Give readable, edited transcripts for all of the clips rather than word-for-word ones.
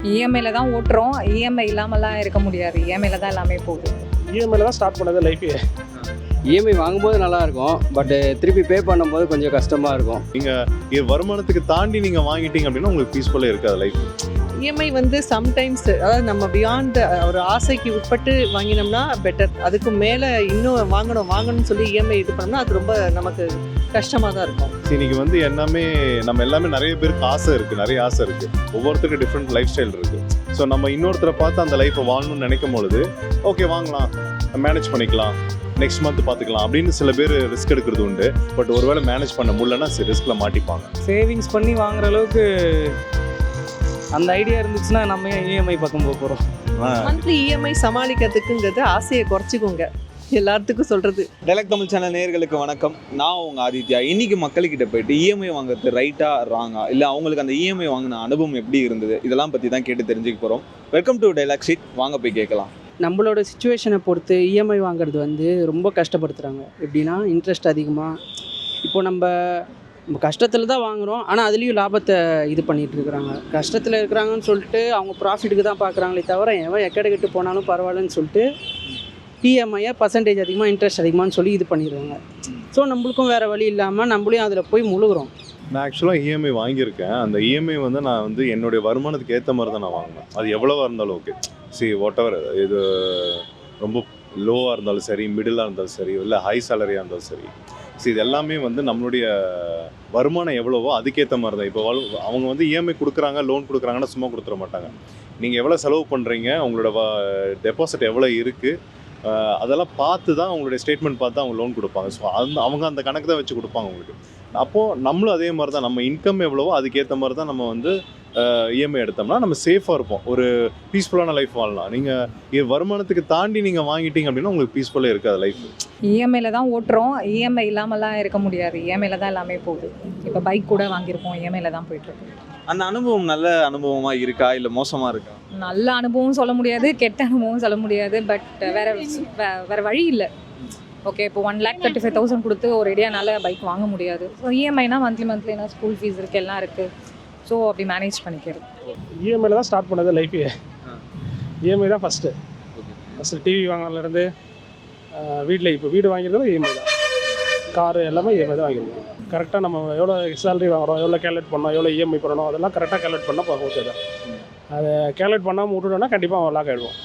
இஎம்ஐல தான் ஓட்டுறோம். இஎம்ஐ இல்லாமலாம் இருக்க முடியாது. இஎம்ஐல தான் எல்லாமே போகுது. இஎம்ஐல தான் ஸ்டார்ட் பண்ணது லைஃபே. இஎம்ஐ வாங்கும்போது நல்லா இருக்கும், பட் திருப்பி பே பண்ணும்போது கொஞ்சம் கஷ்டமாக இருக்கும். நீங்கள் வருமானத்துக்கு தாண்டி நீங்கள் வாங்கிட்டீங்க அப்படின்னா உங்களுக்கு பீஸ்ஃபுல்லாக இருக்காது லைஃப். இஎம்ஐ வந்து சம்டைம்ஸ் அதாவது நம்ம பியாண்ட் ஒரு ஆசைக்கு உட்பட்டு வாங்கினோம்னா பெட்டர். அதுக்கு மேலே இன்னும் வாங்கணும்னு சொல்லி இஎம்ஐ இது பண்ணோம்னா அது ரொம்ப நமக்கு கஷ்டமாக தான் இருக்கும். இன்னைக்கு வந்து நம்ம எல்லாமே நிறைய பேருக்கு ஆசை இருக்குது, நிறைய ஆசை இருக்குது. ஒவ்வொருத்தருக்கு டிஃப்ரெண்ட் லைஃப் ஸ்டைல் இருக்குது. ஸோ நம்ம இன்னொருத்தரை பார்த்து அந்த லைஃப்பை வாங்கணும்னு நினைக்கும் பொழுது ஓகே வாங்கலாம், மேனேஜ் பண்ணிக்கலாம், நெக்ஸ்ட் மந்த் பார்த்துக்கலாம் அப்படின்னு சில பேர் ரிஸ்க் எடுக்கிறது உண்டு. பட் ஒருவேளை மேனேஜ் பண்ண முடியலன்னா ரிஸ்கில் மாட்டிப்பாங்க. சேவிங்ஸ் பண்ணி வாங்குற அளவுக்கு அந்த ஐடியா இருந்துச்சுன்னா நம்ம ஏன் இஎம்ஐ பக்கம் போக போகிறோம்? மந்த்லி இஎம்ஐ சமாளிக்கிறதுக்குங்கிறது ஆசையை குறைச்சிக்கோங்க. எல்லாத்துக்கும் சொல்கிறது. டைலாக் தமிழ் சேனல் நேயர்களுக்கு வணக்கம். நான் உங்கள் ஆதித்யா. இன்றைக்கி மக்கள்கிட்ட போயிட்டு இஎம்ஐ வாங்குறது ரைட்டா ராங்கா, இல்லை அவங்களுக்கு அந்த இஎம்ஐ வாங்கின அனுபவம் எப்படி இருந்தது, இதெல்லாம் பற்றி தான் கேட்டு தெரிஞ்சுக்க போகிறோம். Welcome to dialogue sheet. வாங்க போய் கேட்கலாம். நம்மளோட சுச்சுவேஷனை பொறுத்து இஎம்ஐ வாங்குறது வந்து ரொம்ப கஷ்டப்படுத்துகிறாங்க. எப்படின்னா இன்ட்ரெஸ்ட் அதிகமாக. இப்போ நம்ம கஷ்டத்தில் தான் வாங்குகிறோம், ஆனால் அதுலேயும் லாபத்தை இது பண்ணிகிட்டு இருக்கிறாங்க. கஷ்டத்தில் இருக்கிறாங்கன்னு சொல்லிட்டு அவங்க ப்ராஃபிட்டுக்கு தான் பார்க்குறாங்களே தவிர எவன் எக்கடைக்கிட்டு போனாலும் பரவாயில்லன்னு சொல்லிட்டு இஎம்ஐயை பர்சன்டேஜ் அதிகமாக இன்ட்ரெஸ்ட் அதிகமானு சொல்லி இது பண்ணிடுறாங்க. ஸோ நம்மளுக்கும் வேறு வழி இல்லாமல் நம்மளையும் அதில் போய் முழுகிறோம். நான் ஆக்சுவலாக இஎம்ஐ வாங்கியிருக்கேன். அந்த இஎம்ஐ வந்து நான் வந்து என்னுடைய வருமானத்துக்கு ஏற்ற மாதிரி தான் நான் வாங்கினேன். அது எவ்வளோவா இருந்தாலும் ஓகே. வாட் எவர், இது ரொம்ப லோவாக இருந்தாலும் சரி, மிடிலாக இருந்தாலும் சரி, இல்லை ஹை சேலரியாக இருந்தாலும் சரி, இது எல்லாமே வந்து நம்மளுடைய வருமானம் எவ்வளவோ அதுக்கேற்ற மாதிரி தான். இப்போ அவங்க வந்து இஎம்ஐ கொடுக்குறாங்க, லோன் கொடுக்குறாங்கன்னா சும்மா கொடுத்துட மாட்டாங்க. நீங்கள் எவ்வளோ செலவு பண்ணுறீங்க, உங்களோட டெபாசிட் எவ்வளோ இருக்குது, அதெல்லாம் பார்த்து தான் அவங்களுடைய ஸ்டேட்மெண்ட் பார்த்து அவங்க லோன் கொடுப்பாங்க. ஸோ அவங்க அந்த கணக்கு தான் வச்சு கொடுப்பாங்க உங்களுக்கு. அப்போது நம்மளும் அதே மாதிரி தான், நம்ம இன்கம் எவ்வளவோ அதுக்கேற்ற மாதிரி தான் நம்ம வந்து இஎம்ஐ எடுத்தோம்னா நம்ம சேஃபாக இருப்போம், ஒரு பீஸ்ஃபுல்லான லைஃப் வாழலாம். நீங்கள் வருமானத்துக்கு தாண்டி நீங்கள் வாங்கிட்டீங்க அப்படின்னா உங்களுக்கு பீஸ்ஃபுல்லாக இருக்காது லைஃப். இஎம்ஐல தான் ஓட்டுறோம். இஎம்ஐ இல்லாமலாம் இருக்க முடியாது. இஎம்ஐல தான் எல்லாமே போகுது. இப்போ பைக் கூட வாங்கியிருப்போம், இஎம்ஐல தான் போயிட்டுருக்கு. அந்த அனுபவம் நல்ல அனுபவமாக இருக்கா இல்லை மோசமாக இருக்கா? நல்ல அனுபவம் சொல்ல முடியாது, கெட்ட அனுபவம் சொல்ல முடியாது. பட் வேறு வழி இல்லை. ஓகே, இப்போ 1,35,000 கொடுத்து ஒரு ஐடியானால பைக் வாங்க முடியாது. ஸோ இஎம்ஐனா மந்த்லினா ஸ்கூல் ஃபீஸ் இருக்குது, எல்லாம் இருக்குது. ஸோ அப்படி மேனேஜ் பண்ணிக்கிறது. இஎம்ஐல தான் ஸ்டார்ட் பண்ணது லைஃபே. இஎம்ஐ தான் ஃபஸ்ட்டு டிவி வாங்கினதுலேருந்து வீட்டில் இப்போ வீடு வாங்கியிருந்தது இஎம்ஐ தான். காரு எல்லாமே இஎம்ஐ தான் வாங்கியிருக்கோம். கரெக்டாக நம்ம எவ்வளோ சேலரி வாங்குகிறோம், எவ்வளோ கேல்குலேட் பண்ணோம், எவ்வளோ இஎம்ஐ பண்ணணும், அதெல்லாம் கரெக்டாக கேல்குலேட் பண்ணால் ஓகே தான். அதை கேல்குலேட் பண்ணாமல் விட்டுட்டோம்னா கண்டிப்பாக லாக் ஆகிடுவோம்.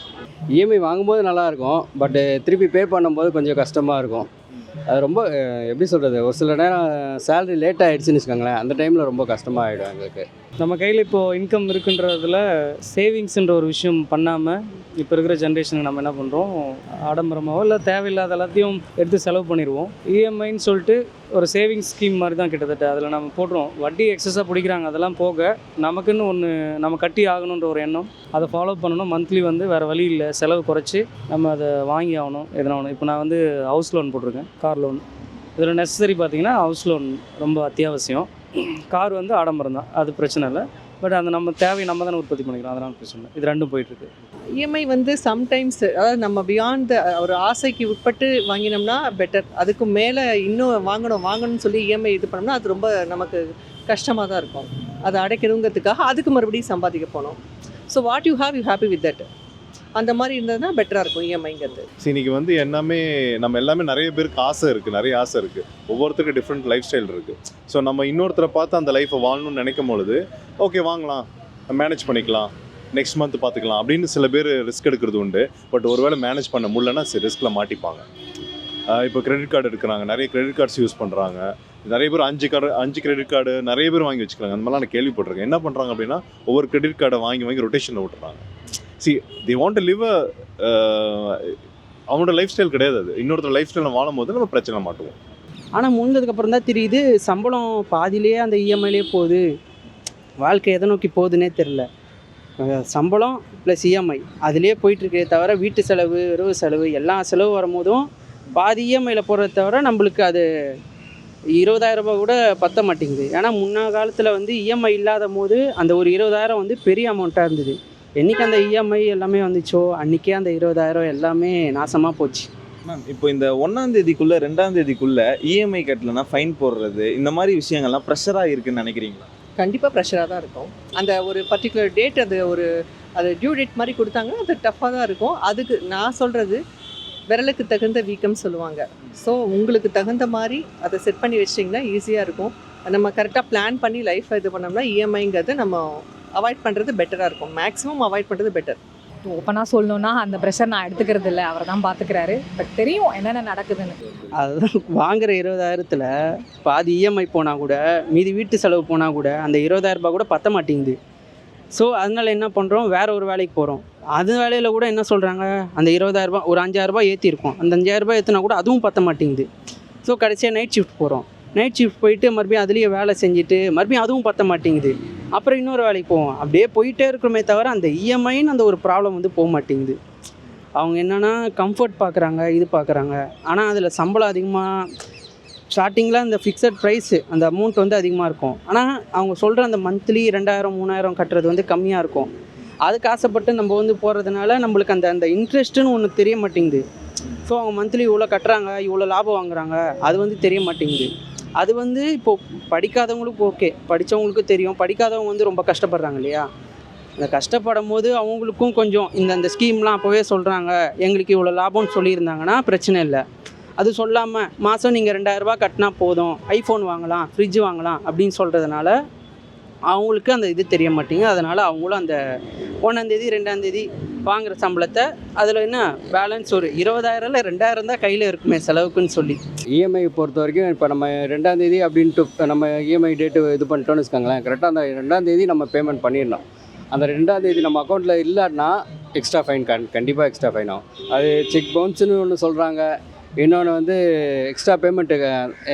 இஎம்ஐ வாங்கும்போது நல்லாயிருக்கும், பட் திருப்பி பே பண்ணும்போது கொஞ்சம் கஷ்டமாக இருக்கும். அது ரொம்ப எப்படி சொல்கிறது, ஒரு சில நேரம் சேலரி லேட் ஆகிடுச்சுன்னு வச்சுக்கோங்களேன், அந்த டைமில் ரொம்ப கஷ்டமாக ஆகிடும் எங்களுக்கு. நம்ம கையில் இப்போது இன்கம் இருக்குன்றதில் சேவிங்ஸுன்ற ஒரு விஷயம் பண்ணாமல் இப்போ இருக்கிற ஜென்ரேஷனுக்கு நம்ம என்ன பண்ணுறோம், ஆடம்பரமாகவோ இல்லை தேவையில்லாத எல்லாத்தையும் எடுத்து செலவு பண்ணிடுவோம். இஎம்ஐன்னு சொல்லிட்டு ஒரு சேவிங்ஸ் ஸ்கீம் மாதிரி தான் கிட்டத்தட்ட. அதில் நம்ம போடுறோம், வட்டி எக்ஸஸாக பிடிக்கிறாங்க. அதெல்லாம் போக நமக்குன்னு ஒன்று நம்ம கட்டி ஆகணுன்ற ஒரு எண்ணம், அதை ஃபாலோ பண்ணணும். மந்த்லி வந்து வேறு வழி இல்லை, செலவு குறைச்சி நம்ம அதை வாங்கி ஆகணும். எதனா ஒன்று. இப்போ நான் வந்து ஹவுஸ் லோன் போட்டிருக்கேன், கார் லோன். இதில் நெசசரி பார்த்திங்கன்னா ஹவுஸ் லோன் ரொம்ப அத்தியாவசியம். கார் வந்து ஆடம்பரம் தான், அது பிரச்சனை இல்லை. பட் அந்த நம்ம தேவை நம்ம தானே உற்பத்தி பண்ணிக்கலாம், அதனால் பிரச்சனை. இது ரெண்டும் போயிட்டுருக்கு. இஎம்ஐ வந்து சம்டைம்ஸ் அதாவது நம்ம பியாண்ட் ஒரு ஆசைக்கு உட்பட்டு வாங்கினோம்னா பெட்டர். அதுக்கு மேலே இன்னும் வாங்கணும்னு சொல்லி இஎம்ஐ இது பண்ணோம்னா அது ரொம்ப நமக்கு கஷ்டமாக தான் இருக்கும். அதை அடைக்கணுங்கிறதுக்காக அதுக்கு மறுபடியும் சம்பாதிக்க போனோம். So what you happy with that. அந்த மாதிரி இருந்ததுன்னா பெட்டராக இருக்கும் இஎம்ஐங்கிறது. இன்னைக்கு வந்து நம்ம எல்லாமே நிறைய பேருக்கு ஆசை இருக்குது, நிறைய ஆசை இருக்குது. ஒவ்வொருத்தருக்கு டிஃப்ரெண்ட் லைஃப் ஸ்டைல் இருக்குது. ஸோ நம்ம இன்னொருத்தரை பார்த்து அந்த லைஃப்பை வாழணும்னு நினைக்கும் பொழுது ஓகே வாங்கலாம், மேனேஜ் பண்ணிக்கலாம், நெக்ஸ்ட் மந்த் பார்த்துக்கலாம் அப்படின்னு சில பேர் ரிஸ்க் எடுக்கிறது உண்டு. பட் ஒருவேளை மேனேஜ் பண்ண முடியலன்னா ரிஸ்கில் மாட்டிப்பாங்க. இப்போ கிரெடிட் கார்டு எடுக்கிறாங்க, நிறைய கிரெடிட் கார்ட்ஸ் யூஸ் பண்ணுறாங்க. நிறைய பேர் 5 கிரெடிட் கார்டு நிறைய பேர் வாங்கி வச்சுக்கிறாங்க. அந்த மாதிரிலாம் நான் கேள்விப்பட்டிருக்கேன். என்ன பண்ணுறாங்க அப்படின்னா ஒவ்வொரு கிரெடிட் கார்டை வாங்கி ரொட்டேஷனில் விட்டுறாங்க. they want to live அவனோட லைஃப் ஸ்டைல் கிடையாது அது. இன்னொருத்தர் லைஃப் ஸ்டைலில் வாழும் போது நம்ம பிரச்சனை மாட்டுவோம். ஆனால் முடிஞ்சதுக்கப்புறம் தான் தெரியுது, சம்பளம் பாதியிலேயே அந்த இஎம்ஐலேயே போகுது. வாழ்க்கை எதை நோக்கி போகுதுன்னே தெரில. சம்பளம் ப்ளஸ் இஎம்ஐ அதுலேயே போயிட்டுருக்கே தவிர வீட்டு செலவு, இரவு செலவு எல்லா செலவு வரும்போதும் பாதி இஎம்ஐயில் போடுறத தவிர நம்மளுக்கு அது 20,000 ரூபாய் கூட பற்ற மாட்டேங்குது. ஏன்னா முன்ன காலத்தில் வந்து இஎம்ஐ இல்லாத போது அந்த ஒரு 20,000 வந்து பெரிய அமௌண்ட்டாக இருந்தது. என்றைக்கு அந்த இஎம்ஐ எல்லாமே வந்துச்சோ அன்றைக்கே அந்த 20,000 எல்லாமே நாசமாக போச்சு. மேம், இப்போ இந்த 1ஆம் தேதிக்குள்ளே 2ஆம் தேதிக்குள்ளே இஎம்ஐ கட்டலைன்னா ஃபைன் போடுறது, இந்த மாதிரி விஷயங்கள்லாம் ப்ரெஷராக இருக்குதுன்னு நினைக்கிறீங்களா? கண்டிப்பாக ப்ரெஷராக தான் இருக்கும். அந்த ஒரு பர்டிகுலர் டேட் அது டியூ டேட் மாதிரி கொடுத்தாங்கன்னா அது டஃப்பாக தான் இருக்கும். அதுக்கு நான் சொல்கிறது விரலுக்கு தகுந்த வீக்கம் சொல்லுவாங்க. ஸோ உங்களுக்கு தகுந்த மாதிரி அதை செட் பண்ணி வச்சிட்டிங்கன்னா ஈஸியாக இருக்கும். நம்ம கரெக்டாக பிளான் பண்ணி லைஃப்பை இது பண்ணோம்னா இஎம்ஐங்கிறது நம்ம அவாய்ட் பண்ணுறது பெட்டராக இருக்கும். மேக்ஸிமம் அவாய்ட் பண்ணுறது பெட்டர். ஓப்பனாக சொல்லணுன்னா அந்த ப்ரெஷர் நான் எடுத்துக்கிறது இல்லை, அவர் தான் பார்த்துக்கிறாரு. பட் தெரியும் என்னென்ன நடக்குதுன்னு. அதுதான் வாங்குற 20,000த்தில் பாதி இஎம்ஐ போனால் கூட மீதி வீட்டு செலவு போனால் கூட அந்த 20,000 ரூபாய் கூட பத்த மாட்டேங்குது. ஸோ அதனால் என்ன பண்ணுறோம், வேறு ஒரு வேலைக்கு போகிறோம். அது வேலையில் கூட என்ன சொல்கிறாங்க, அந்த 20,000 ரூபாய் ஒரு 5,000 ரூபாய் ஏற்றிருக்கோம், அந்த 5,000 ரூபாய் ஏற்றினா கூட அதுவும் பத்த மாட்டேங்குது. ஸோ கடைசியாக நைட் ஷிஃப்ட் போகிறோம். நைட் ஷிஃப்ட் போயிட்டு மறுபடியும் அதுலேயே வேலை செஞ்சுட்டு மறுபடியும் அதுவும் பத்த மாட்டேங்குது. அப்புறம் இன்னொரு வேலைக்கு போவோம். அப்படியே போயிட்டே இருக்கிறோமே தவிர அந்த இஎம்ஐன்னு அந்த ஒரு ப்ராப்ளம் வந்து போக மாட்டேங்குது. அவங்க என்னென்னா கம்ஃபர்ட் பார்க்குறாங்க, இது பார்க்குறாங்க. ஆனால் அதில் சம்பளம் அதிகமாக ஸ்டார்டிங்கில் அந்த ஃபிக்ஸட் ப்ரைஸு அந்த அமௌண்ட் வந்து அதிகமாக இருக்கும். ஆனால் அவங்க சொல்கிற அந்த மந்த்லி 2,000 3,000 கட்டுறது வந்து கம்மியாக இருக்கும். அதுக்கு ஆசைப்பட்டு நம்ம வந்து போகிறதுனால நம்மளுக்கு அந்த இன்ட்ரெஸ்ட்டுன்னு ஒன்று தெரிய மாட்டேங்குது. ஸோ அவங்க மந்த்லி இவ்வளோ கட்டுறாங்க, இவ்வளோ லாபம் வாங்குறாங்க, அது வந்து தெரிய மாட்டேங்குது. அது வந்து இப்போது படிக்காதவங்களுக்கு ஓகே, படித்தவங்களுக்கு தெரியும். படிக்காதவங்க வந்து ரொம்ப கஷ்டப்படுறாங்க இல்லையா? அந்த கஷ்டப்படும் போது அவங்களுக்கும் கொஞ்சம் இந்த ஸ்கீம்லாம் அப்போவே சொல்கிறாங்க, எங்களுக்கு இவ்வளோ லாபம்னு சொல்லியிருந்தாங்கன்னா பிரச்சனை இல்லை. அது சொல்லாமல் மாதம் நீங்கள் 2,000 ரூபாய் கட்டினா போதும், ஐஃபோன் வாங்கலாம், ஃப்ரிட்ஜ் வாங்கலாம் அப்படின்னு சொல்கிறதுனால அவங்களுக்கு அந்த இது தெரிய மாட்டேங்குது. அதனால் அவங்களும் அந்த 1ஆந்தேதி 2ஆந்தேதி வாங்குகிற சம்பளத்தை அதில் என்ன பேலன்ஸ் ஒரு 20,000ல் 2,000 தான் கையில் இருக்குமே செலவுக்குன்னு சொல்லி. இஎம்ஐ பொறுத்த வரைக்கும் இப்போ நம்ம 2ஆந்தேதி அப்படின்ட்டு நம்ம இஎம்ஐ டேட்டு இது பண்ணிட்டோன்னு வச்சுக்கோங்களேன், கரெக்டாக அந்த 2ஆந்தேதி நம்ம பேமெண்ட் பண்ணிடணும். அந்த 2ஆந்தேதி நம்ம அக்கௌண்ட்டில் இல்லைன்னா எக்ஸ்ட்ரா ஃபைன் கண்டிப்பாக எக்ஸ்ட்ரா ஃபைன் ஆகும். அது செக் பவுன்ஸ்னு ஒன்று சொல்கிறாங்க. இன்னொன்று வந்து எக்ஸ்ட்ரா பேமெண்ட்டு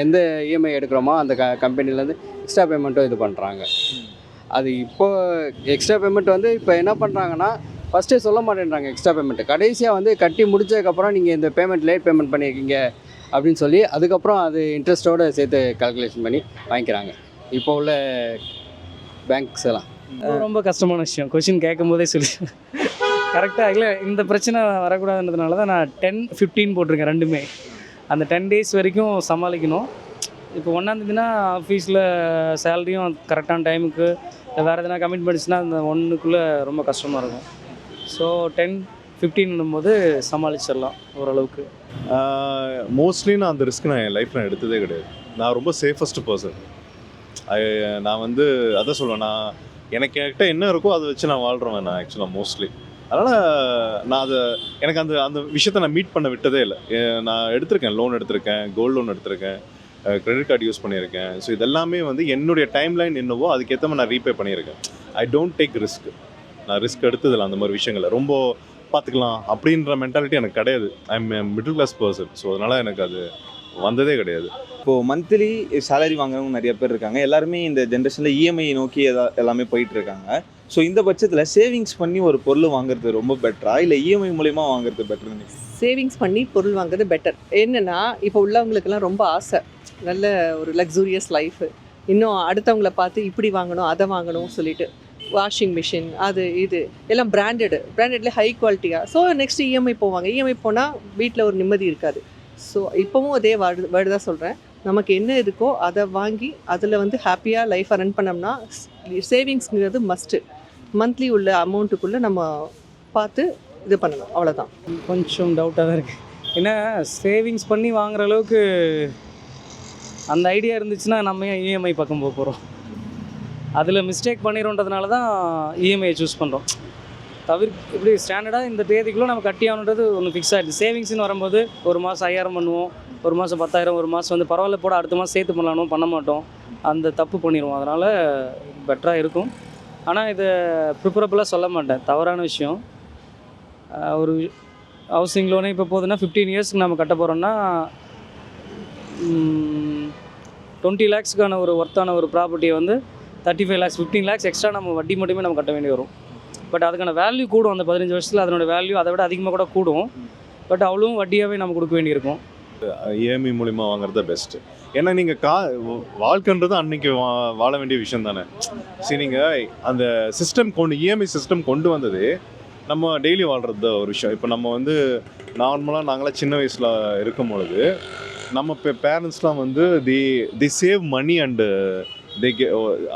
எந்த இஎம்ஐ எடுக்கிறோமோ அந்த கம்பெனிலேருந்து எக்ஸ்ட்ரா பேமெண்ட்டும் இது பண்ணுறாங்க. அது இப்போது எக்ஸ்ட்ரா பேமெண்ட் வந்து இப்போ என்ன பண்ணுறாங்கன்னா ஃபஸ்ட்டே சொல்ல மாட்டேன்றாங்க எக்ஸ்ட்ரா பேமெண்ட்டு. கடைசியாக வந்து கட்டி முடிச்சதுக்கப்புறம் நீங்கள் இந்த பேமெண்ட் லேட் பேமெண்ட் பண்ணியிருக்கீங்க அப்படின்னு சொல்லி அதுக்கப்புறம் அது இன்ட்ரெஸ்ட்டோடு சேர்த்து கால்குலேஷன் பண்ணி வாங்கிக்கிறாங்க இப்போ உள்ள பேங்க்ஸ் எல்லாம். ரொம்ப கஷ்டமான விஷயம். கொஷின் கேட்கும் போதே சொல்லி கரெக்டாக இல்லை, இந்த பிரச்சனை வரக்கூடாதுன்றதுனால தான் நான் 10-15 போட்டிருக்கேன் ரெண்டுமே. அந்த 10 days வரைக்கும் சமாளிக்கணும். இப்போ 1ஆந்தேதினா ஆஃபீஸில் சேலரியும் கரெக்டான டைமுக்கு, வேறு எதனா கமிட்மெண்ட்ஸ்னால் அந்த 1க்குள்ளே ரொம்ப கஷ்டமாக இருக்கும். ஸோ 10-15 போது சமாளிச்சிடலாம் ஓரளவுக்கு. மோஸ்ட்லி நான் அந்த ரிஸ்க் நான் என் லைஃப்பில் எடுத்ததே கிடையாது. நான் ரொம்ப சேஃபஸ்ட் பர்சன். நான் வந்து அதான் சொல்லுவேன், நான் என்கிட்ட என்ன இருக்கோ அதை வச்சு நான் வாழ்கிறேன் நான் ஆக்சுவலாக மோஸ்ட்லி. அதனால் நான் எனக்கு அந்த விஷயத்தை நான் மீட் பண்ண விட்டதே இல்லை. நான் எடுத்திருக்கேன், லோன் எடுத்திருக்கேன், கோல்டு லோன் எடுத்திருக்கேன், கிரெடிட் கார்டு யூஸ் பண்ணியிருக்கேன். ஸோ இதெல்லாமே வந்து என்னுடைய டைம்லைன் என்னவோ அதுக்கேற்ற மாதிரி நான் ரீபே பண்ணியிருக்கேன். I don't take risk. நான் ரிஸ்க் எடுத்ததில்லை அந்த மாதிரி விஷயங்களை. ரொம்ப பார்த்துக்கலாம் அப்படின்ற மென்டாலிட்டி எனக்கு கிடையாது. I am middle class person. So அதனால் எனக்கு அது வந்ததே கிடையாது. இப்போது மந்த்லி சேலரி வாங்குறவங்க நிறைய பேர் இருக்காங்க. எல்லாருமே இந்த ஜென்ரேஷனில் இஎம்ஐ நோக்கி எல்லாமே போயிட்டுருக்காங்க. ஸோ இந்த பட்சத்தில் சேவிங்ஸ் பண்ணி ஒரு பொருள் வாங்குறது ரொம்ப பெட்டரா இல்லை இஎம்ஐ மூலயமா வாங்குறது பெட்டர்னு? சேவிங்ஸ் பண்ணி பொருள் வாங்குறது பெட்டர். என்னென்னா இப்போ உள்ளவங்களுக்கெல்லாம் ரொம்ப ஆசை, நல்ல ஒரு லக்ஸூரியஸ் லைஃபு, இன்னும் அடுத்தவங்கள பார்த்து இப்படி வாங்கணும் அதை வாங்கணும் சொல்லிட்டு வாஷிங் மிஷின் அது இது எல்லாம் பிராண்டட்லேயே ஹை குவாலிட்டியாக. ஸோ நெக்ஸ்ட் இஎம்ஐ போவாங்க. இஎம்ஐ போனால் வீட்டில் ஒரு நிம்மதி இருக்காது. ஸோ இப்போவும் அதே வேர்டு தான் சொல்கிறேன், நமக்கு என்ன இருக்கோ அதை வாங்கி அதில் வந்து ஹாப்பியாக லைஃப்பை ரன் பண்ணோம்னா சேவிங்ஸ்ங்கிறது மஸ்ட்டு. மந்த்லி உள்ள அமௌண்ட்டுக்குள்ளே நம்ம பார்த்து இது பண்ணணும், அவ்வளோதான். கொஞ்சம் டவுட்டாக தான் இருக்குது. ஏன்னா சேவிங்ஸ் பண்ணி வாங்குற அளவுக்கு அந்த ஐடியா இருந்துச்சுன்னா நம்ம ஏன் இஎம்ஐ பக்கம் போக போகிறோம்? அதில் மிஸ்டேக் பண்ணிடுறோன்றதுனால தான் இஎம்ஐயை சூஸ் பண்ணுறோம். இப்படி ஸ்டாண்டர்டாக இந்த தேதிக்குள்ளே நம்ம கட்டி ஆகணுன்றது ஒன்று ஃபிக்ஸ் ஆகிடுது. சேவிங்ஸ்னு வரும்போது ஒரு மாதம் 5,000 பண்ணுவோம், ஒரு மாதம் 10,000, ஒரு மாதம் வந்து பரவாயில்ல போட அடுத்த மாதம் சேர்த்து பண்ணலான்னு பண்ண மாட்டோம். அந்த தப்பு பண்ணிடுவோம். அதனால் பெட்டராக இருக்கும். ஆனால் இதை ப்ரிஃபரபுளாக சொல்ல மாட்டேன், தவறான விஷயம். ஒரு ஹவுசிங் லோனே இப்போ போகுதுன்னா 15 இயர்ஸ்க்கு நம்ம கட்ட போகிறோன்னா 20 lakhsக்கான ஒரு ஒர்த்தான ஒரு ப்ராப்பர்ட்டியை வந்து 35 lakhs 15 lakhs எக்ஸ்ட்ரா நம்ம வட்டி மட்டுமே நம்ம கட்ட வேண்டி வரும். பட் அதுக்கான வேல்யூ கூடும். அந்த 15 வருஷத்தில் அதனோட வேல்யூ அதை விட அதிகமாக கூட கூடும். பட் அவ்வளவும் வட்டியாகவே நம்ம கொடுக்க வேண்டியிருக்கும். இஎம்ஐ மூலிமா வாங்குறது பெஸ்ட்டு. ஏன்னா நீங்கள் வாழ்க்கைன்றது அன்றைக்கி வாழ வேண்டிய விஷயம் தானே. சரி, நீங்கள் அந்த சிஸ்டம் இஎம்ஐ சிஸ்டம் கொண்டு வந்தது நம்ம டெய்லி வாழ்கிறது தான் ஒரு விஷயம். இப்போ நம்ம வந்து நார்மலாக நாங்களாம் சின்ன வயசில் இருக்கும் பொழுது நம்ம இப்போ பேரண்ட்ஸ்லாம் வந்து தி சேவ் மணி அண்டு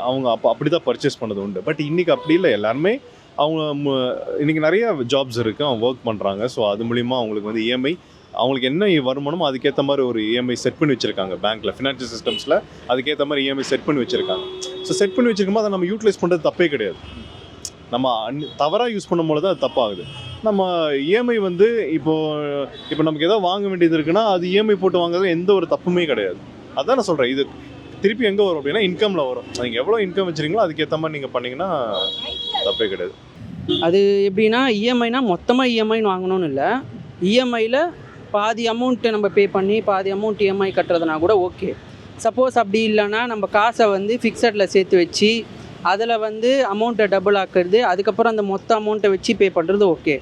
அவங்க அப்படி தான் பர்ச்சேஸ் பண்ணது உண்டு. பட் இன்றைக்கி அப்படி இல்லை. எல்லாருமே அவங்க இன்றைக்கி நிறைய ஜாப்ஸ் இருக்குது, அவங்க ஒர்க் பண்ணுறாங்க. ஸோ அது மூலிமா அவங்களுக்கு வந்து இஎம்ஐ அவங்களுக்கு என்ன வருமானமோ அதுக்கேற்ற மாதிரி ஒரு இஎம்ஐ செட் பண்ணி வச்சுருக்காங்க. பேங்க்கில் ஃபினான்ஷியல் சிஸ்டம்ஸில் அதுக்கேற்ற மாதிரி இஎம்ஐ செட் பண்ணி வச்சுருக்காங்க. ஸோ செட் பண்ணி வச்சுருக்கும்போது அதை நம்ம யூட்டிலைஸ் பண்ணுறது தப்பே கிடையாது. நம்ம தவறாக யூஸ் பண்ணும்போது தான் அது தப்பாகுது. நம்ம இஎம்ஐ வந்து இப்போ நமக்கு ஏதோ வாங்க வேண்டியது இருக்குன்னா அது இஎம்ஐ போட்டு வாங்குறது எந்த ஒரு தப்புமே கிடையாது. அதான் நான் சொல்கிறேன். இது திருப்பி எங்கே வரும் அப்படின்னா இன்கமில் வரும். நீங்கள் எவ்வளோ இன்கம் வச்சுருங்களோ அதுக்கேற்ற மாதிரி நீங்கள் பண்ணிங்கன்னா தப்பே கிடையாது. அது எப்படின்னா இஎம்ஐனா மொத்தமாக இஎம்ஐன்னு வாங்கணும்னு இல்லை. இஎம்ஐயில் பாதி அமௌண்ட்டு நம்ம பே பண்ணி பாதி அமௌண்ட் இஎம்ஐ கட்டுறதுனா கூட ஓகே. சப்போஸ் அப்படி இல்லைன்னா நம்ம காசை வந்து ஃபிக்ஸடில் சேர்த்து வச்சு அதில் வந்து அமௌண்ட்டை டபுள் ஆக்குறது, அதுக்கப்புறம் அந்த மொத்த அமௌண்ட்டை வச்சு பே பண்ணுறது ஓகே.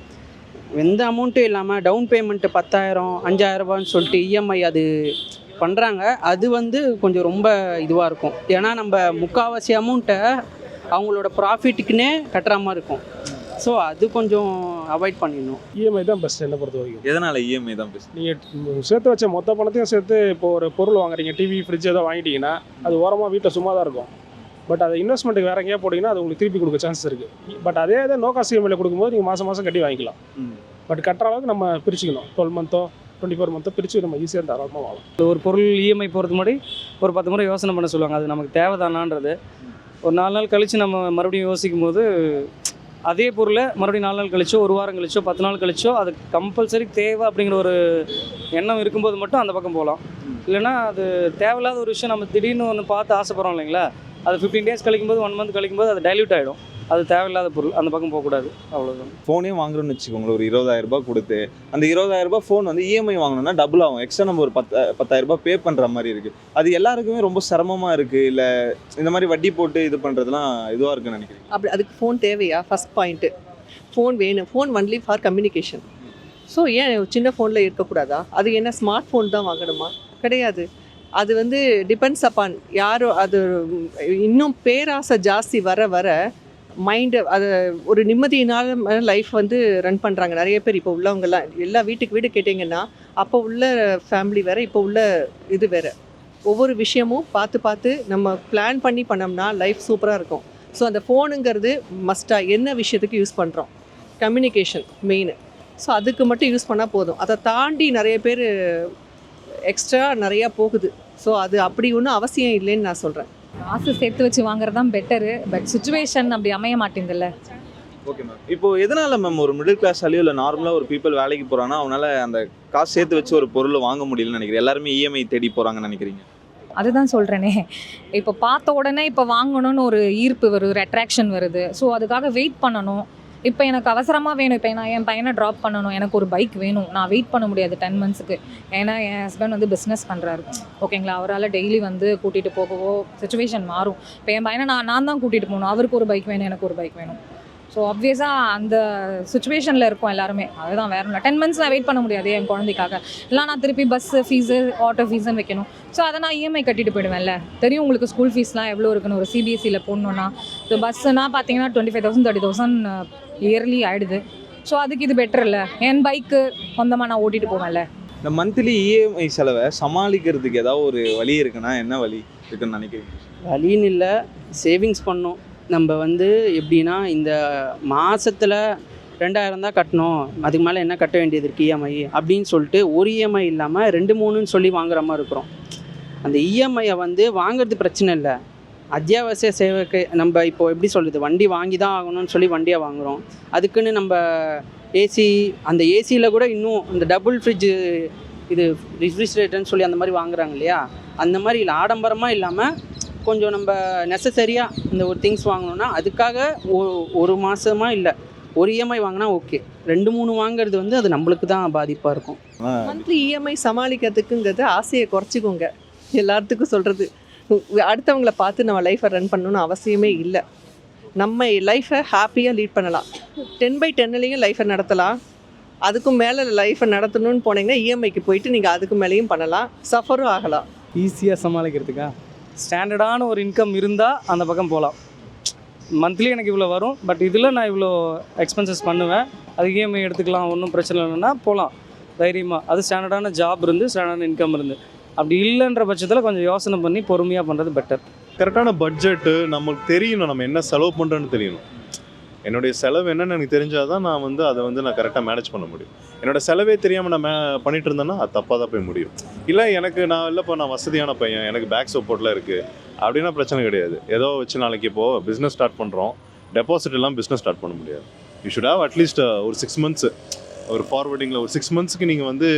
எந்த அமௌண்ட்டும் இல்லாமல் டவுன் பேமெண்ட்டு 10,000 5,000 சொல்லிட்டு இஎம்ஐ அது பண்ணுறாங்க. அது வந்து கொஞ்சம் ரொம்ப இதுவாக இருக்கும். ஏன்னா நம்ம முக்கால்வாசி அமௌண்ட்டை அவங்களோட ப்ராஃபிட்டுக்குன்னே கட்டுற மாதிரி இருக்கும். ஸோ அது கொஞ்சம் அவாய்ட் பண்ணிடணும். இஎம்ஐ தான் பெஸ்ட் என்னை பொறுத்த வரைக்கும். எதனால் இஎம்ஐ தான் பெஸ்ட்? நீங்கள் சேர்த்து வச்ச மொத்த பணத்தையும் சேர்த்து இப்போ ஒரு பொருள் வாங்குறீங்க, டிவி ஃப்ரிட்ஜ் ஏதோ வாங்கிட்டீங்கன்னா அது ஓரமாக வீட்டில் சும்மா தான் இருக்கும். பட் அது இன்வெஸ்ட்மெண்ட்டுக்கு வேறு எங்கேயா போட்டிங்கன்னா அது உங்களுக்கு திருப்பி கொடுக்க சான்ஸ் இருக்குது. பட் அதே இதை நோ காஸ்ட் இஎம்ஐயில் கொடுக்கும்போது நீங்கள் மாதம் மாதம் கட்டி வாங்கிக்கலாம். பட் கட்டுற அளவுக்கு நம்ம பிரிச்சுக்கணும். 12 மந்த்தோ 24 மந்த்தோ பிரித்து நம்ம ஈஸியாக தாராளமாக வாங்கலாம். ஒரு பொருள் இஎம்ஐ போகிறது முன்னாடி ஒரு 10 முறை யோசனை பண்ண சொல்லுவாங்க. அது நமக்கு தேவைதானான்றது. ஒரு 4 நாள் கழித்து நம்ம மறுபடியும் யோசிக்கும் போது அதே பொருளை மறுபடியும் 4 நாள் கழிச்சோ 1 வாரம் கழிச்சோ 10 நாள் கழிச்சோ அது கம்பல்சரி தேவை அப்படிங்கிற ஒரு எண்ணம் இருக்கும்போது மட்டும் அந்த பக்கம் போகலாம். இல்லைனா அது தேவையில்லாத ஒரு விஷயம் நம்ம திடீர்னு ஒன்று பார்த்து ஆசைப்படுறோம் இல்லைங்களா, அது 15 டேஸ் கழிக்கும்போது 1 மந்த் கழிக்கும்போது அது டைல்யூட் ஆகிடும். அது தேவையில்லாத பொருள், அந்த பக்கம் போகக்கூடாது. அவ்வளோதான். ஃபோனே வாங்குறோன்னு வச்சுக்கோங்களேன், ஒரு 20,000 கொடுத்து அந்த 20,000 ஃபோன் வந்து இஎம்ஐ வாங்கணும்னா டபுள் ஆகும். எக்ஸ்ட்ரா நம்ம ஒரு 10,000 பே பண்ணுற மாதிரி இருக்குது. அது எல்லாருக்குமே ரொம்ப சிரமமாக இருக்குது. இல்லை இந்த மாதிரி வட்டி போட்டு இது பண்ணுறதுலாம் இதுவாக இருக்குன்னு நினைக்கிறேன். அப்படி அதுக்கு ஃபோன் தேவையா? ஃபஸ்ட் பாயிண்ட்டு ஃபோன் வேணும். Phone only for communication. So ஏன் சின்ன ஃபோனில் இருக்கக்கூடாதா? அது என்ன ஸ்மார்ட் ஃபோன் தான் வாங்கணுமா? கிடையாது. அது வந்து டிபெண்ட்ஸ் அப்பான் யாரும். அது இன்னும் பேராசை ஜாஸ்தி வர வர மைண்டு அது ஒரு நிம்மதியினால் லைஃப் வந்து ரன் பண்ணுறாங்க நிறைய பேர். இப்போ உள்ளவங்கெல்லாம் எல்லா வீட்டுக்கு வீடு கேட்டிங்கன்னா அப்போ உள்ள ஃபேமிலி வேறு, இப்போ உள்ள இது வேறு. ஒவ்வொரு விஷயமும் பார்த்து பார்த்து நம்ம பிளான் பண்ணி பண்ணோம்னா லைஃப் சூப்பராக இருக்கும். ஸோ அந்த ஃபோனுங்கிறது மஸ்ட்டாக என்ன விஷயத்துக்கு யூஸ் பண்ணுறோம்? Communication main. ஸோ அதுக்கு மட்டும் யூஸ் பண்ணால் போதும். அதை தாண்டி நிறைய பேர் எக்ஸ்ட்ரா நிறையா போகுது. ஸோ அது அப்படி ஒன்றும் அவசியம் இல்லைன்னு நான் சொல்கிறேன். காசு சேர்த்து வச்சு வாங்குறது தான் பெட்டரு. பட் சுச்சுவேஷன் அப்படி அமைய மாட்டேங்குதுல்ல. Okay ma'am. இப்போ எதனால் மேம் ஒரு மிடில் கிளாஸ் ஆலையோ இல்லை நார்மலாக ஒரு பீப்புள் வேலைக்கு போகிறாங்கன்னா அவனால் அந்த காசு சேர்த்து வச்சு ஒரு பொருளை வாங்க முடியலன்னு நினைக்கிறேன். எல்லாருமே இஎம்ஐ தேடி போகிறாங்கன்னு நினைக்கிறீங்க? அதுதான் சொல்கிறேனே, இப்போ பார்த்த உடனே இப்போ வாங்கணும்னு ஒரு ஈர்ப்பு வருது, ஒரு அட்ராக்ஷன் வருது. ஸோ அதுக்காக வெயிட் பண்ணணும். இப்போ எனக்கு அவசரமாக வேணும். இப்போ நான் என் பையனை ட்ராப் பண்ணணும், எனக்கு ஒரு பைக் வேணும். நான் வெயிட் பண்ண முடியாது 10 மந்த்ஸுக்கு. ஏன்னா என் ஹஸ்பண்ட் வந்து பிஸ்னஸ் பண்ணுறாரு. ஓகேங்களா, அவரால் டெய்லி வந்து கூட்டிகிட்டு போகவோ சுச்சுவேஷன் மாறும். இப்போ என் பையனை நான் தான் கூட்டிகிட்டு போகணும். அவருக்கு ஒரு பைக் வேணும், எனக்கு ஒரு பைக் வேணும். ஸோ ஆப்வியஸாக அந்த சுச்சுவேஷனில் இருக்கும் எல்லாருமே. அதுதான் வேறு இல்லை. 10 மந்த்ஸ் நான் வெயிட் பண்ண முடியாது என் குழந்தைக்காக. இல்லை நான் திருப்பி பஸ்ஸு ஃபீஸு ஆட்டோ ஃபீஸுன்னு வைக்கணும். ஸோ அதை நான் இஎம்ஐ கட்டிட்டு போயிடுவேன்ல. தெரியும் உங்களுக்கு ஸ்கூல் ஃபீஸ்லாம் எவ்வளோ இருக்குன்னு. ஒரு சிபிஎஸ்சியில் போடணுன்னா ஸோ பஸ்ஸுனா பார்த்தீங்கன்னா 25,000 30,000 இயர்லி ஆகிடுது. ஸோ அதுக்கு இது பெட்டர் இல்லை. என் பைக்கு சொந்தமாக நான் ஓட்டிகிட்டு போவேன்ல. இந்த மந்த்லி இஎம்ஐ செலவை சமாளிக்கிறதுக்கு ஏதாவது ஒரு வழி இருக்குன்னா என்ன வழி இருக்குன்னு நினைக்கிறீங்க? வழின்னு இல்லை, சேவிங்ஸ் பண்ணணும். நம்ம வந்து எப்படின்னா இந்த மாதத்தில் 2,000 தான் கட்டணும், அதுக்கு மேலே என்ன கட்ட வேண்டியது இருக்குது இஎம்ஐ அப்படின்னு சொல்லிட்டு ஒரு இஎம்ஐ இல்லாமல் 2 3ன்னு சொல்லி வாங்குற மாதிரி இருக்கிறோம். அந்த இஎம்ஐயை வந்து வாங்குறது பிரச்சனை இல்லை. அத்தியாவசிய சேவைக்கு நம்ம இப்போ எப்படி சொல்கிறது, வண்டி வாங்கி தான் ஆகணும்னு சொல்லி வண்டியை வாங்குகிறோம். அதுக்குன்னு நம்ம ஏசி, அந்த ஏசியில் கூட இன்னும் இந்த டபுள் ஃப்ரிட்ஜு இது ரெஃப்ரிஜிரேட்டர்னு சொல்லி அந்த மாதிரி வாங்குறாங்க இல்லையா, அந்த மாதிரி இல்லை. ஆடம்பரமாக இல்லாமல் கொஞ்சம் நம்ம நெசசரியாக இந்த ஒரு திங்ஸ் வாங்கணுன்னா அதுக்காக ஒரு மாதமாக இல்லை ஒரு இஎம்ஐ வாங்கினா ஓகே. 2 3 வாங்குறது வந்து அது நம்மளுக்கு தான் பாதிப்பாக இருக்கும். மந்த்லி இஎம்ஐ சமாளிக்கிறதுக்குங்கிறது ஆசையை குறைச்சிக்கோங்க. எல்லாத்துக்கும் சொல்கிறது, அடுத்தவங்களை பார்த்து நம்ம லைஃப்பை ரன் பண்ணணும்னு அவசியமே இல்லை. நம்ம லைஃப்பை ஹாப்பியாக லீட் பண்ணலாம். 10/10லேயும் லைஃப்பை நடத்தலாம். அதுக்கும் மேலே லைஃப்பை நடத்தணும்னு போனீங்கன்னா இஎம்ஐக்கு போயிட்டு நீங்கள் அதுக்கு மேலேயும் பண்ணலாம், சஃபரும் ஆகலாம். ஈஸியாக சமாளிக்கிறதுக்கா ஸ்டாண்டர்டான ஒரு இன்கம் இருந்தால் அந்த பக்கம் போகலாம். மந்த்லி எனக்கு இவ்வளோ வரும், பட் இதில் நான் இவ்வளோ எக்ஸ்பென்சஸ் பண்ணுவேன், அதுக்கு இஎம்ஐ எடுத்துக்கலாம், ஒன்றும் பிரச்சனை இல்லைன்னா போகலாம் தைரியமாக. அது ஸ்டாண்டர்டான ஜாப் இருந்து ஸ்டாண்டர்டான இன்கம் இருந்து. அப்படி இல்லைன்ற பட்சத்தில் கொஞ்சம் யோசனை பண்ணி பொறுமையாக பண்ணுறது பெட்டர். கரெக்டான பட்ஜெட்டு நமக்கு தெரியணும், நம்ம என்ன செலவு பண்ணுறோன்னு தெரியணும். என்னுடைய செலவு என்னன்னு எனக்கு தெரிஞ்சால் தான் நான் வந்து அதை வந்து நான் கரெக்டாக மேனேஜ் பண்ண முடியும். என்னோட செலவே தெரியாமல் நான் பண்ணிட்டு இருந்தேன்னா அது தப்பாக தான் போய் முடியும். இல்லை எனக்கு நான் இல்லைப்பா நான் வசதியான பையன், எனக்கு பேக் சப்போர்ட்லாம் இருக்குது அப்படின்னா பிரச்சனை கிடையாது. ஏதோ வச்சு நாளைக்கு இப்போது பிஸ்னஸ் ஸ்டார்ட் பண்ணுறோம், டெபாசிட் எல்லாம் பிஸ்னஸ் ஸ்டார்ட் பண்ண முடியாது. யூ ஷுட் ஹேவ் அட்லீஸ்ட் ஒரு 6 months ஒரு ஃபார்வர்டிங்கில் ஒரு 6 monthsக்கு நீங்கள் வந்து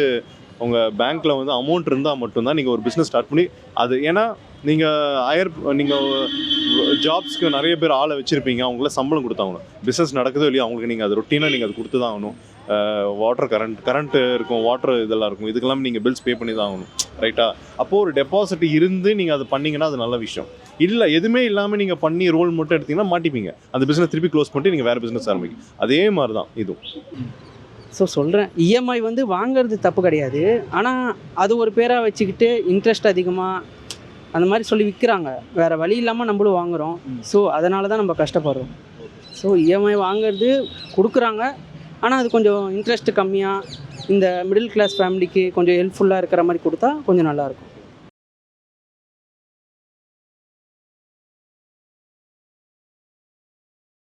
உங்கள் பேங்க்கில் வந்து அமௌண்ட் இருந்தால் மட்டும்தான் நீங்கள் ஒரு பிஸ்னஸ் ஸ்டார்ட் பண்ணி அது. ஏன்னா நீங்கள் ஜாப்ஸ்க்கு நிறைய பேர் ஆளை வச்சுருப்பீங்க, அவங்கள சம்பளம் கொடுத்தாகணும். பிஸ்னஸ் நடக்குதோ இல்லையா அவங்களுக்கு நீங்கள் அது ரொட்டீனாக நீங்கள் அது கொடுத்து தான் ஆகணும். வாட்டர் கரண்ட்டு இருக்கும், வாட்டர் இதெல்லாம் இருக்கும், இதுக்கெல்லாம் நீங்கள் பில்ஸ் பே பண்ணி தான் ஆகணும், ரைட்டா? அப்போது ஒரு டெபாசிட் இருந்து நீங்கள் அதை பண்ணிங்கன்னா அது நல்ல விஷயம். இல்லை எதுவுமே இல்லாமல் நீங்கள் பண்ணி ரோல் மட்டும் எடுத்திங்கன்னா மாட்டிப்பீங்க. அந்த பிஸ்னஸ் திருப்பி க்ளோஸ் பண்ணிட்டு நீங்கள் வேறு பிஸ்னஸ் ஆரம்பிக்கும். அதே மாதிரி தான் இதுவும். ஸோ சொல்கிறேன், இஎம்ஐ வந்து வாங்குறது தப்பு கிடையாது. ஆனால் அது ஒரு பேராக வச்சுக்கிட்டு இன்ட்ரெஸ்ட் அதிகமாக அந்த மாதிரி சொல்லி விற்கிறாங்க. வேறு வழி இல்லாமல் நம்மளும் வாங்குகிறோம். ஸோ அதனால தான் நம்ம கஷ்டப்படுறோம். ஸோ இஎம்ஐ வாங்குறது கொடுக்குறாங்க, ஆனால் அது கொஞ்சம் இன்ட்ரெஸ்ட் கம்மியாக இந்த மிடில் கிளாஸ் ஃபேமிலிக்கு கொஞ்சம் ஹெல்ப்ஃபுல்லாக இருக்கிற மாதிரி கொடுத்தா கொஞ்சம் நல்லாயிருக்கும்.